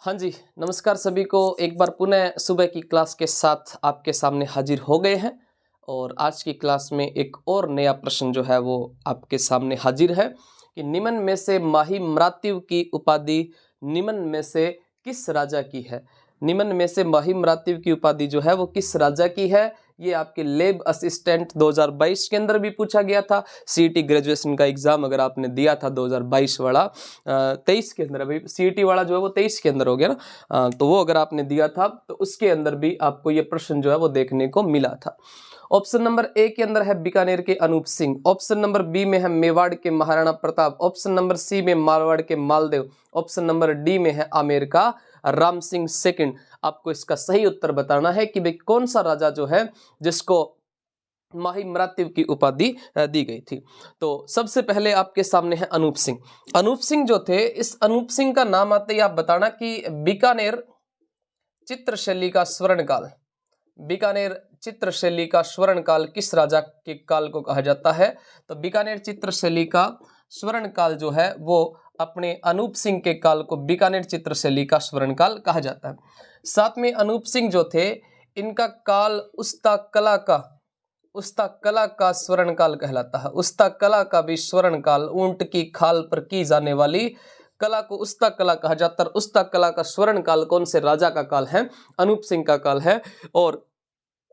हाँ जी, नमस्कार सभी को। एक बार पुनः सुबह की क्लास के साथ आपके सामने हाजिर हो गए हैं और आज की क्लास में एक और नया प्रश्न जो है वो आपके सामने हाजिर है कि निम्न में से माही म्रात्यु की उपाधि निम्न में से किस राजा की है। निम्न में से माही म्रात्यु की उपाधि जो है वो किस राजा की है। ये आपके लैब असिस्टेंट 2022 के अंदर भी पूछा गया था। सीईटी ग्रेजुएशन का एग्जाम अगर आपने दिया था 2022 वाला 23 के अंदर, अभी सीईटी वाला जो है वो 23 के अंदर हो गया ना, तो वो अगर आपने दिया था तो उसके अंदर भी आपको ये प्रश्न जो है वो देखने को मिला था। ऑप्शन नंबर ए के अंदर है बीकानेर के Anoop Singh, option number B में है मेवाड़ के Maharana Pratap, option number C में मारवाड़ के मालदेव, ऑप्शन नंबर डी में है आमेर का राम सिंह सेकंड। आपको इसका सही उत्तर बताना है कि भाई कौन सा राजा जो है जिसको माही म्रात्यु की उपाधि दी गई थी। तो सबसे पहले आपके सामने है अनूप सिंह। अनूप सिंह जो थे, इस अनूप सिंह का नाम आते ही आप बताना कि बीकानेर चित्रशैली का स्वर्णकाल, बीकानेर चित्रशैली का स्वर्णकाल किस राजा के काल को कहा जाता है। तो बीकानेर चित्रशैली का स्वर्णकाल जो है वो अपने अनूप सिंह के काल को बीकानेर चित्रशैली का स्वर्णकाल कहा जाता है। साथ में अनूप सिंह जो थे, इनका काल उस्ता कला का स्वर्णकाल कहलाता है। उस्ता कला का भी स्वर्णकाल, ऊंट की खाल पर की जाने वाली कला को उस्ता कला कहा जाता है। उस्ता कला का स्वर्णकाल कौन से राजा का काल है? अनूप सिंह का काल है। और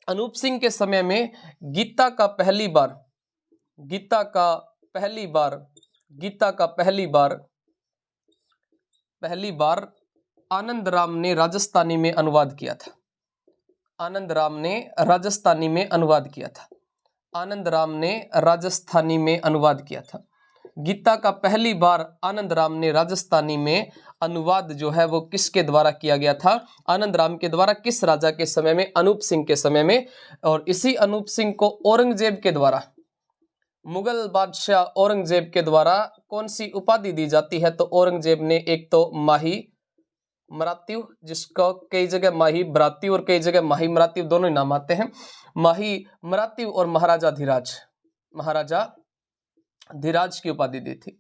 अनूप सिंह के समय में गीता का पहली बार आनंद राम ने राजस्थानी में अनुवाद किया था। आनंद राम ने राजस्थानी में अनुवाद किया था। गीता का पहली बार आनंद राम ने राजस्थानी में अनुवाद जो है वो किसके द्वारा किया गया था? आनंद राम के द्वारा। किस राजा के समय में? अनूप सिंह के समय में। और इसी अनूप सिंह को औरंगजेब के द्वारा, मुगल बादशाह औरंगजेब के द्वारा कौन सी उपाधि दी जाती है? तो औरंगजेब ने एक तो माही म्रात्यु, जिसको कई जगह माही ब्रात्यु और कई जगह माही म्रात्यु दोनों ही नाम आते हैं, माही म्रात्यु और महाराजा धीराज की उपाधि दी थी।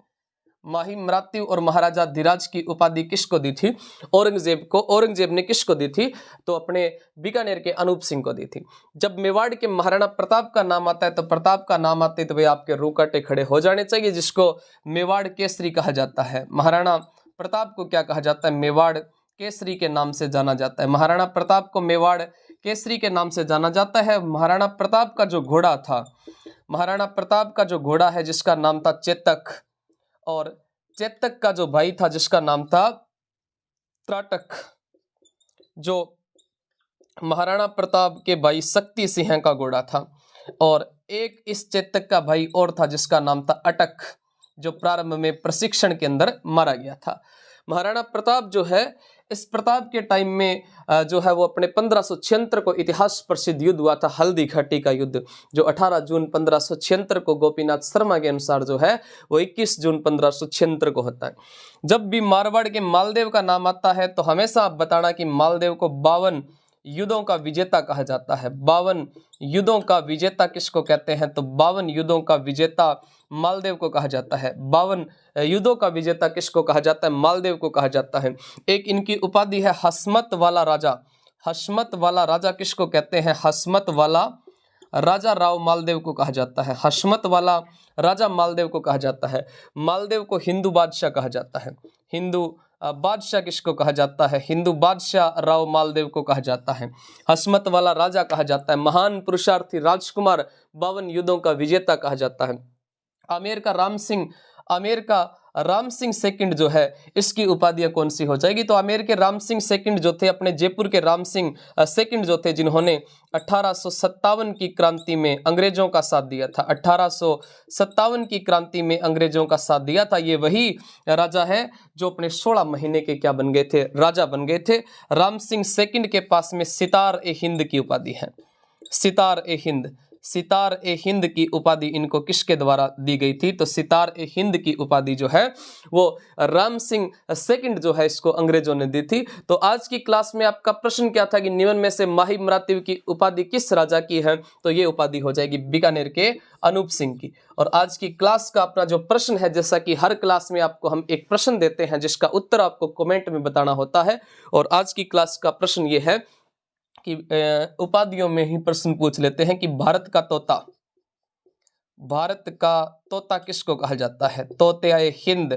माही म्रात्यु और महाराजा धीराज की उपाधि किसको दी थी? औरंगजेब को। औरंगजेब ने किसको दी थी? तो अपने बीकानेर के अनूप सिंह को दी थी। जब मेवाड़ के महाराणा प्रताप का नाम आता है तो प्रताप का नाम आते तो वे आपके रूकाटे खड़े हो जाने चाहिए, जिसको मेवाड़ केसरी कहा जाता है। महाराणा प्रताप को क्या कहा जाता है? मेवाड़ केसरी के नाम से जाना जाता है। महाराणा प्रताप को मेवाड़ केसरी के नाम से जाना जाता है। महाराणा प्रताप का जो घोड़ा था, महाराणा प्रताप का जो घोड़ा है जिसका नाम था चेतक, और चेतक का जो भाई था जिसका नाम था त्राटक, जो महाराणा प्रताप के भाई शक्ति सिंह का घोड़ा था। और एक इस चेतक का भाई और था जिसका नाम था अटक, जो प्रारंभ में प्रशिक्षण के अंदर मारा गया था। महाराणा प्रताप जो है, इस प्रताप के टाइम में जो है वो अपने 1576 को इतिहास प्रसिद्ध युद्ध हुआ था, हल्दी घाटी का युद्ध, जो 18 जून 1576 को गोपीनाथ शर्मा के अनुसार जो है वो 21 जून 1576 को होता है। जब भी मारवाड़ के मालदेव का नाम आता है तो हमेशा आप बताना कि मालदेव को 52 युद्धों का विजेता कहा जाता है। 52 युद्धों का विजेता किसको कहते हैं? तो 52 युद्धों का विजेता मालदेव को कहा जाता है। 52 युद्धों का विजेता किसको कहा जाता है? मालदेव को कहा जाता है। एक इनकी उपाधि है हसमत वाला राजा। हसमत वाला राजा किसको कहते हैं? हसमत वाला राजा राव मालदेव को कहा जाता है। हसमत वाला राजा मालदेव को कहा जाता है। मालदेव को हिंदू बादशाह कहा जाता है। हिंदू बादशाह किसको कहा जाता है? हिंदू बादशाह राव मालदेव को कहा जाता है। हसमत वाला राजा कहा जाता है। महान पुरुषार्थी राजकुमार, 52 युद्धों का विजेता कहा जाता है। आमेर का राम सिंह सेकंड जो है, इसकी उपाधियां कौन सी हो जाएगी? तो आमेर के राम सिंह सेकंड जो थे, अपने जयपुर के राम सिंह सेकंड जो थे, जिन्होंने 1857 की क्रांति में अंग्रेजों का साथ दिया था। 1857 की क्रांति में अंग्रेजों का साथ दिया था। ये वही राजा है जो अपने 16 महीने के क्या बन गए थे? राजा बन गए थे। राम सिंह सेकंड के पास में सितार ए हिंद की उपाधि है। सितार ए हिंद सितार ए हिंद की उपाधि इनको किसके द्वारा दी गई थी? तो सितार ए हिंद की उपाधि जो है वो राम सिंह सेकंड जो है इसको अंग्रेजों ने दी थी। तो आज की क्लास में आपका प्रश्न क्या था कि निम्न में से माही मराठवी की उपाधि किस राजा की है? तो ये उपाधि हो जाएगी बीकानेर के अनूप सिंह की। और आज की क्लास का अपना जो प्रश्न है, जैसा कि हर क्लास में आपको हम एक प्रश्न देते हैं जिसका उत्तर आपको कमेंट में बताना होता है, और आज की क्लास का प्रश्न ये है कि उपाधियों में ही प्रश्न पूछ लेते हैं कि भारत का तोता किसको कहा जाता है? तोते हिंद,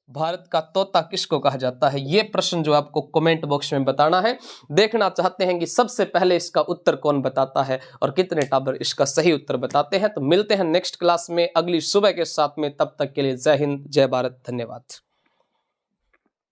भारत का तोता किसको कहा जाता है? ये प्रश्न जो आपको कमेंट बॉक्स में बताना है। देखना चाहते हैं कि सबसे पहले इसका उत्तर कौन बताता है और कितने टाबर इसका सही उत्तर बताते हैं। तो मिलते हैं नेक्स्ट क्लास में अगली सुबह के साथ में, तब तक के लिए जय हिंद, जय भारत, धन्यवाद।